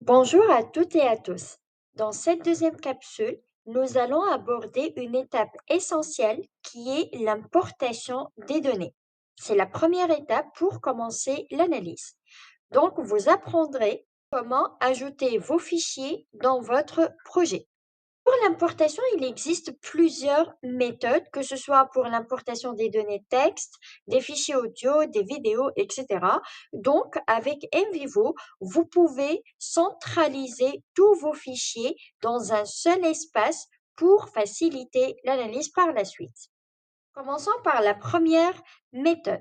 Bonjour à toutes et à tous. Dans cette deuxième capsule, nous allons aborder une étape essentielle qui est l'importation des données. C'est la première étape pour commencer l'analyse. Donc, vous apprendrez comment ajouter vos fichiers dans votre projet. Pour l'importation, il existe plusieurs méthodes, que ce soit pour l'importation des données texte, des fichiers audio, des vidéos, etc. Donc, avec NVivo, vous pouvez centraliser tous vos fichiers dans un seul espace pour faciliter l'analyse par la suite. Commençons par la première méthode.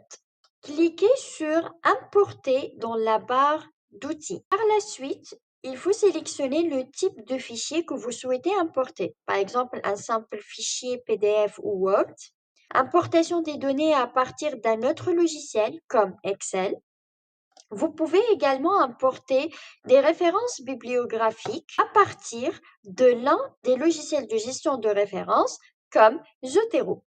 Cliquez sur Importer dans la barre d'outils. Par la suite, il faut sélectionner le type de fichier que vous souhaitez importer. Par exemple, un simple fichier PDF ou Word. Importation des données à partir d'un autre logiciel comme Excel. Vous pouvez également importer des références bibliographiques à partir de l'un des logiciels de gestion de références comme Zotero.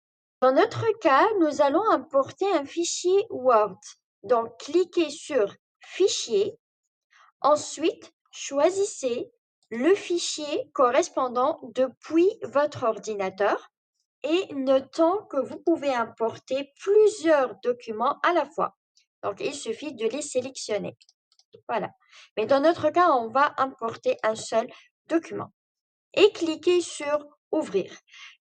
Dans notre cas, nous allons importer un fichier Word. Donc, cliquez sur Fichier. Ensuite, choisissez le fichier correspondant depuis votre ordinateur et notons que vous pouvez importer plusieurs documents à la fois. Donc, il suffit de les sélectionner. Voilà. Mais dans notre cas, on va importer un seul document. Et cliquez sur Ouvrir.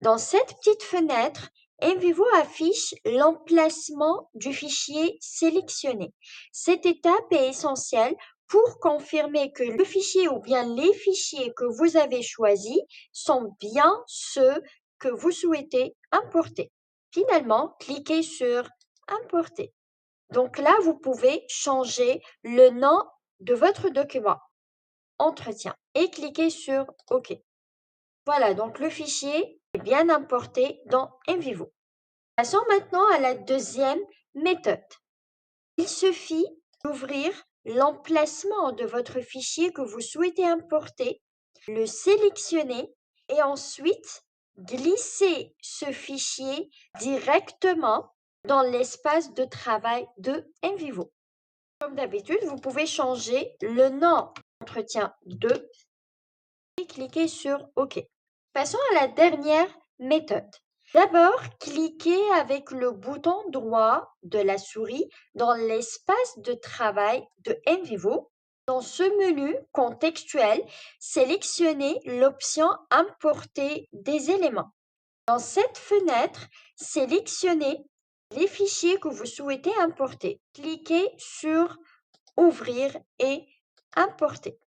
Dans cette petite fenêtre, NVivo affiche l'emplacement du fichier sélectionné. Cette étape est essentielle pour confirmer que le fichier ou bien les fichiers que vous avez choisis sont bien ceux que vous souhaitez importer. Finalement, cliquez sur Importer. Donc là, vous pouvez changer le nom de votre document, Entretien, et cliquez sur OK. Voilà, donc le fichier est bien importé dans NVivo. Passons maintenant à la deuxième méthode. Il suffit d'ouvrir l'emplacement de votre fichier que vous souhaitez importer, le sélectionner et ensuite glisser ce fichier directement dans l'espace de travail de NVivo. Comme d'habitude, vous pouvez changer le nom Entretien 2 et cliquer sur OK. Passons à la dernière méthode. D'abord, cliquez avec le bouton droit de la souris dans l'espace de travail de NVivo. Dans ce menu contextuel, sélectionnez l'option Importer des éléments. Dans cette fenêtre, sélectionnez les fichiers que vous souhaitez importer. Cliquez sur Ouvrir et Importer.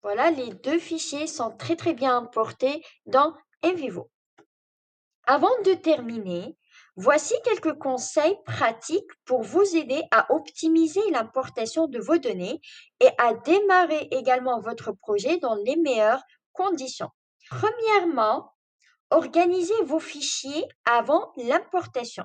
Voilà, les deux fichiers sont très bien importés dans NVivo. Avant de terminer, voici quelques conseils pratiques pour vous aider à optimiser l'importation de vos données et à démarrer également votre projet dans les meilleures conditions. Premièrement, organisez vos fichiers avant l'importation,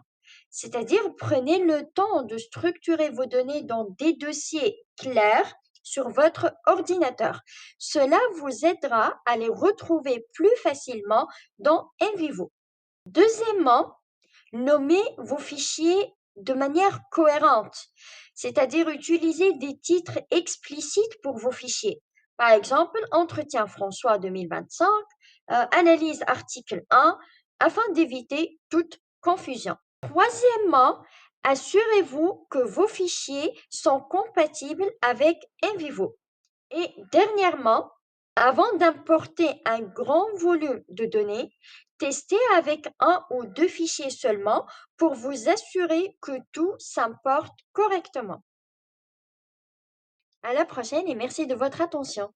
c'est-à-dire prenez le temps de structurer vos données dans des dossiers clairs sur votre ordinateur. Cela vous aidera à les retrouver plus facilement dans NVivo. Deuxièmement, nommez vos fichiers de manière cohérente, c'est-à-dire utiliser des titres explicites pour vos fichiers. Par exemple, Entretien François 2025, Analyse article 1, afin d'éviter toute confusion. Troisièmement, assurez-vous que vos fichiers sont compatibles avec NVivo. Et dernièrement, avant d'importer un grand volume de données, testez avec un ou deux fichiers seulement pour vous assurer que tout s'importe correctement. À la prochaine et merci de votre attention.